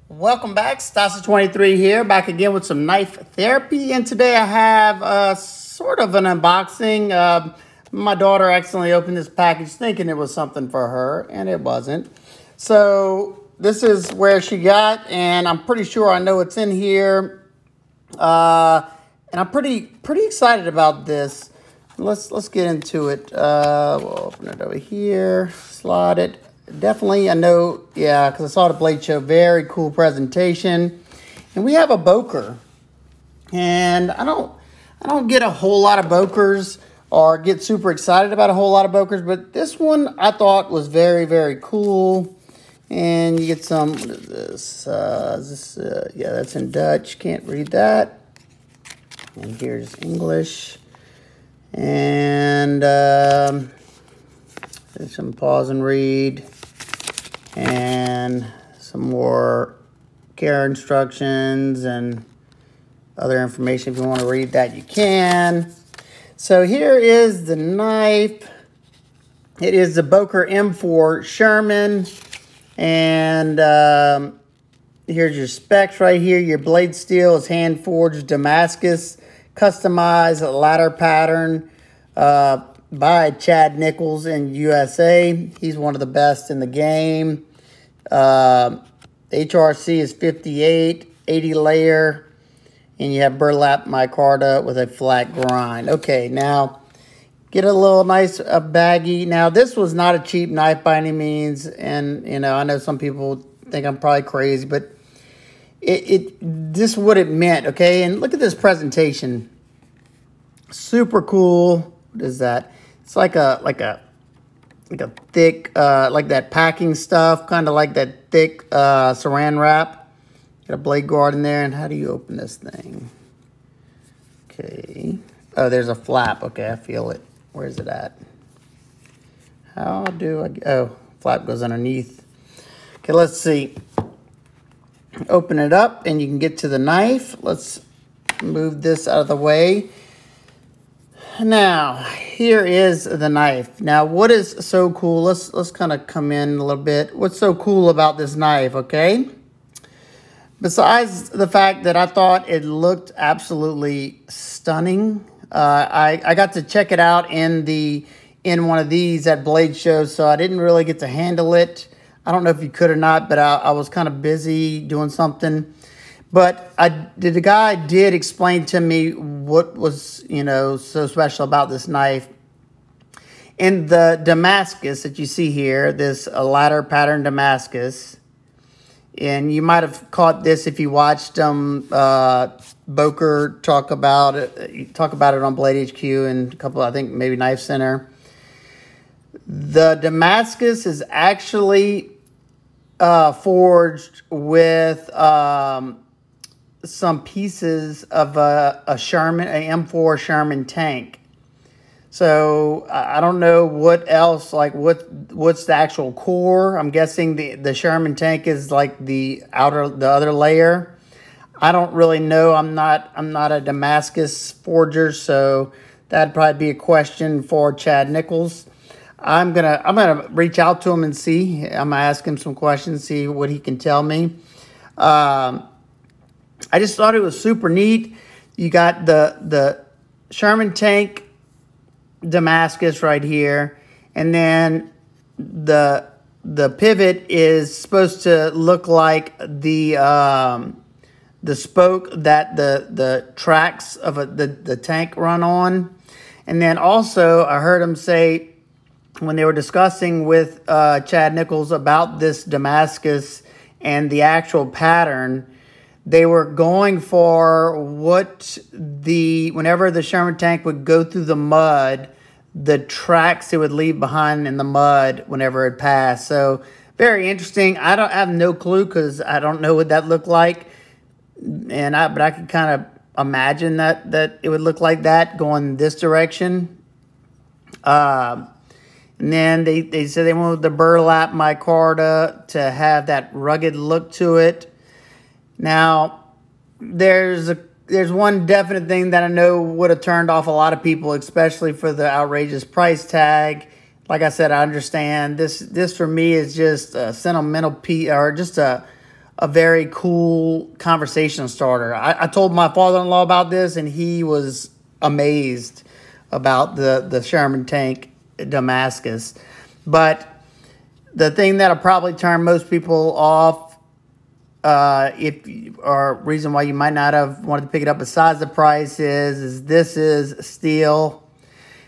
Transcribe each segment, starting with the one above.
Welcome back, Stassa 23 here, back again with some knife therapy, and today I have sort of an unboxing. My daughter accidentally opened this package thinking it was something for her, and it wasn't. So this is where she got, and I'm pretty sure I know what's in here, and I'm pretty excited about this. Let's get into it. We'll open it over here, slide it. Definitely, I know, yeah, because I saw the Blade Show. Very cool presentation. And we have a Boker. And I don't get a whole lot of Bokers or get super excited about a whole lot of Bokers, but this one I thought was very, very cool. And you get some, what is this? Yeah, that's in Dutch. Can't read that. And here's English. And there's some pause and read. And some more care instructions and other information. If you want to read that, you can. So here is the knife. It is the Boker M4 Sherman. And here's your specs right here. Your blade steel is hand-forged Damascus, customized ladder pattern by Chad Nichols in USA. He's one of the best in the game. HRC is 58, 80 layer, and you have burlap micarta with a flat grind. Okay, now get a little nice baggie. Now this was not a cheap knife by any means, and you know I know some people think I'm probably crazy, but this is what it meant. Okay, and look at this presentation. Super cool. What is that? It's like a thick, like that packing stuff, kind of like that thick saran wrap. Got a blade guard in there. And how do you open this thing? Okay. Oh, there's a flap. Okay, I feel it. Where is it at? How do I? Oh, flap goes underneath. Okay, let's see. Open it up, and you can get to the knife. Let's move this out of the way. Now, here is the knife. Now, what is so cool? Let's kind of come in a little bit. What's so cool about this knife, okay? Besides the fact that I thought it looked absolutely stunning, I got to check it out in one of these at Blade Show, so I didn't really get to handle it. I don't know if you could or not, but I was kind of busy doing something. But the guy did explain to me what was, you know, so special about this knife. In the Damascus that you see here, this ladder pattern Damascus, and you might have caught this if you watched Boker talk about it on Blade HQ and a couple, I think maybe Knife Center. The Damascus is actually forged with some pieces of a Sherman, a M4 Sherman tank. So I don't know what else, like what's the actual core. I'm guessing the Sherman tank is like the other layer. I don't really know. I'm not a Damascus forger, so that'd probably be a question for Chad Nichols. I'm gonna reach out to him and see. I'm gonna ask him some questions, see what he can tell me. I just thought it was super neat. You got the Sherman tank Damascus right here, and then the pivot is supposed to look like the spoke that the tracks of the tank run on. And then also I heard him say when they were discussing with Chad Nichols about this Damascus and the actual pattern, they were going for whenever the Sherman tank would go through the mud, the tracks it would leave behind in the mud whenever it passed. So very interesting. I have no clue because I don't know what that looked like. But I could kind of imagine that it would look like that going this direction. And then they said they wanted the burlap micarta to have that rugged look to it. Now, there's a there's one definite thing that I know would have turned off a lot of people, especially for the outrageous price tag. Like I said, I understand. This for me is just a sentimental piece, or just a very cool conversation starter. I told my father-in-law about this, and he was amazed about the Sherman tank Damascus. But the thing that'll probably turn most people off, or reason why you might not have wanted to pick it up besides the price, is this is steel.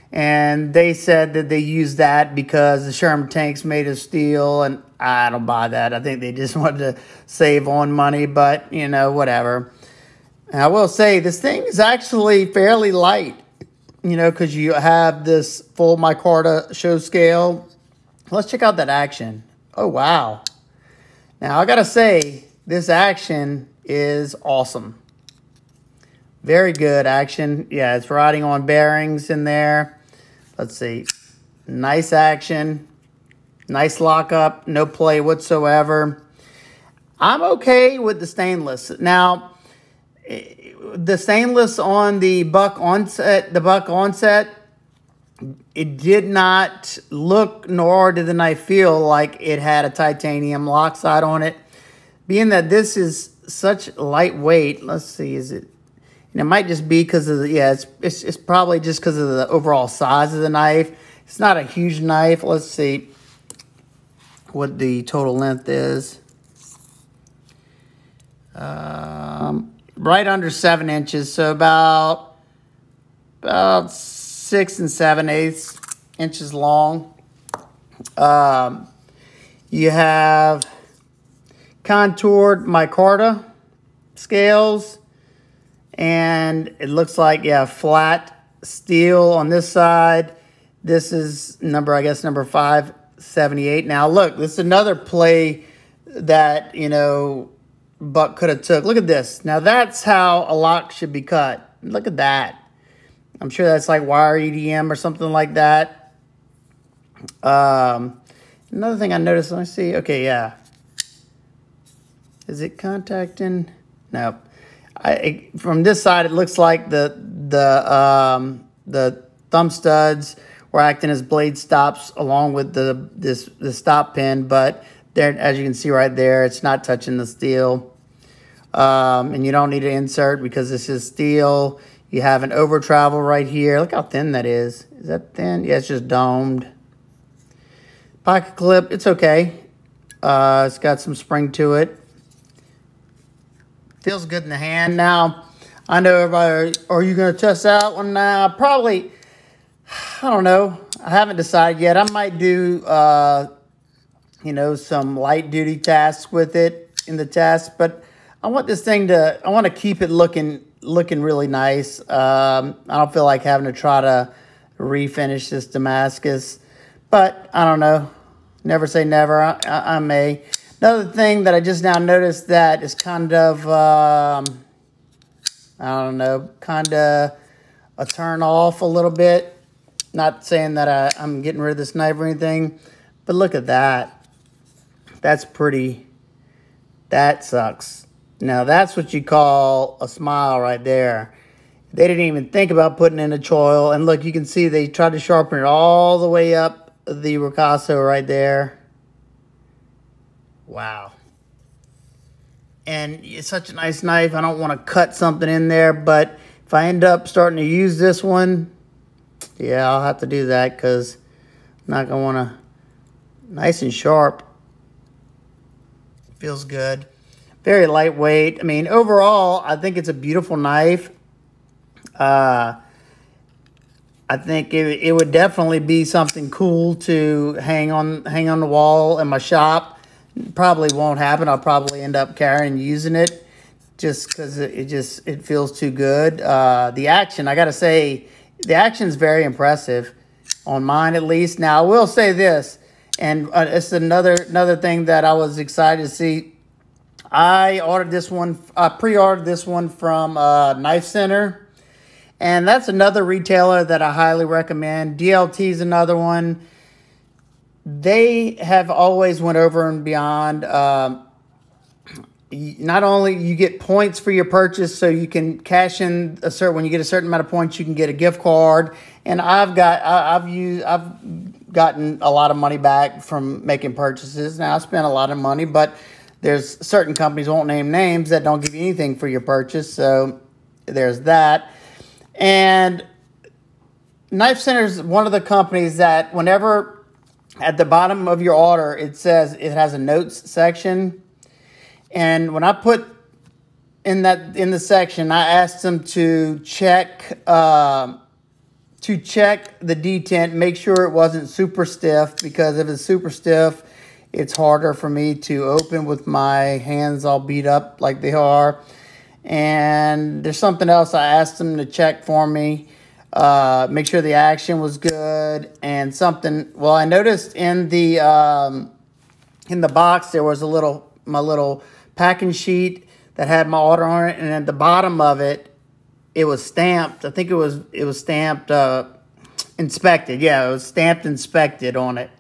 And they said that they used that because the Sherman tank's made of steel, and I don't buy that. I think they just wanted to save on money, but, you know, whatever. And I will say, this thing is actually fairly light, you know, because you have this full micarta show scale. Let's check out that action. Oh, wow. Now, I got to say, this action is awesome. Very good action. Yeah, it's riding on bearings in there. Let's see. Nice action. Nice lockup. No play whatsoever. I'm okay with the stainless. Now, the stainless on the buck onset, it did not look, nor did the knife feel like it had a titanium lock side on it. Being that this is such lightweight, let's see, is it? And it might just be because of the, yeah, it's probably just because of the overall size of the knife. It's not a huge knife. Let's see what the total length is. Right under 7 inches, so about 6 7/8 inches long. You have contoured micarta scales, and it looks like, yeah, flat steel on this side. This is number 578. Now look, this is another play that, you know, Buck could have took. Look at this. Now that's how a lock should be cut. Look at that. I'm sure that's like wire EDM or something like that. Another thing I noticed, let me see. Okay, yeah. Is it contacting? No. From this side, it looks like the thumb studs were acting as blade stops along with the stop pin, but there, as you can see right there, it's not touching the steel. And you don't need to insert because this is steel. You have an over travel right here. Look how thin that is. Is that thin? Yeah, it's just domed. Pocket clip, it's okay. It's got some spring to it. Feels good in the hand. Now, I know everybody, are you going to test that one now? Probably, I don't know. I haven't decided yet. I might do, you know, some light duty tasks with it in the test, but I want this thing to, I want to keep it looking really nice. I don't feel like having to try to refinish this Damascus, but I don't know. Never say never. I may. Another thing that I just now noticed that is kind of, I don't know, kind of a turn off a little bit. Not saying that I'm getting rid of this knife or anything, but look at that. That's pretty. That sucks. Now, that's what you call a smile right there. They didn't even think about putting in a choil. And look, you can see they tried to sharpen it all the way up the ricasso right there. Wow. And it's such a nice knife. I don't want to cut something in there, but if I end up starting to use this one, yeah, I'll have to do that because I'm not going to want to. Nice and sharp. Feels good. Very lightweight. I mean, overall, I think it's a beautiful knife. I think it would definitely be something cool to hang on the wall in my shop. Probably won't happen. I'll probably end up carrying and using it just because it feels too good. The action, I got to say, the action's very impressive on mine at least. Now, I will say this, and it's another thing that I was excited to see. I ordered this one, pre-ordered this one from Knife Center, and that's another retailer that I highly recommend. DLT is another one. They have always went over and beyond. not only you get points for your purchase, so you can cash in when you get a certain amount of points, you can get a gift card. And I've gotten a lot of money back from making purchases. Now I spent a lot of money, but there's certain companies, won't name names, that don't give you anything for your purchase. So there's that. And Knife Center is one of the companies that whenever at the bottom of your order it says it has a notes section. And when I put in the section, I asked them to check the detent, make sure it wasn't super stiff, because if it's super stiff, it's harder for me to open with my hands all beat up like they are. And there's something else I asked them to check for me, make sure the action was good, and something. Well, I noticed in the box there was my little packing sheet that had my order on it, and at the bottom of it, it was stamped. I think it was stamped inspected. Yeah, it was stamped inspected on it.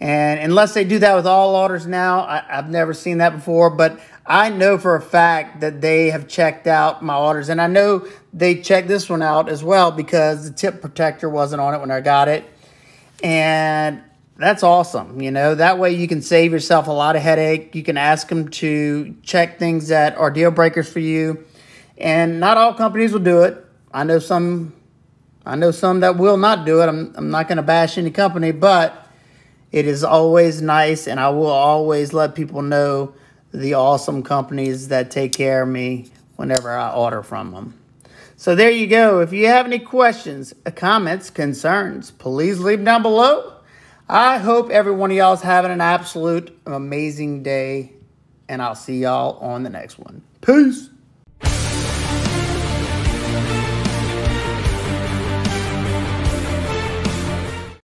And unless they do that with all orders now, I've never seen that before. But I know for a fact that they have checked out my orders, and I know they checked this one out as well because the tip protector wasn't on it when I got it. And that's awesome. You know, that way you can save yourself a lot of headache. You can ask them to check things that are deal breakers for you. And not all companies will do it. I know some that will not do it. I'm not going to bash any company, but it is always nice, and I will always let people know the awesome companies that take care of me whenever I order from them. So there you go. If you have any questions, comments, concerns, please leave them down below. I hope every one of y'all is having an absolute amazing day, and I'll see y'all on the next one. Peace.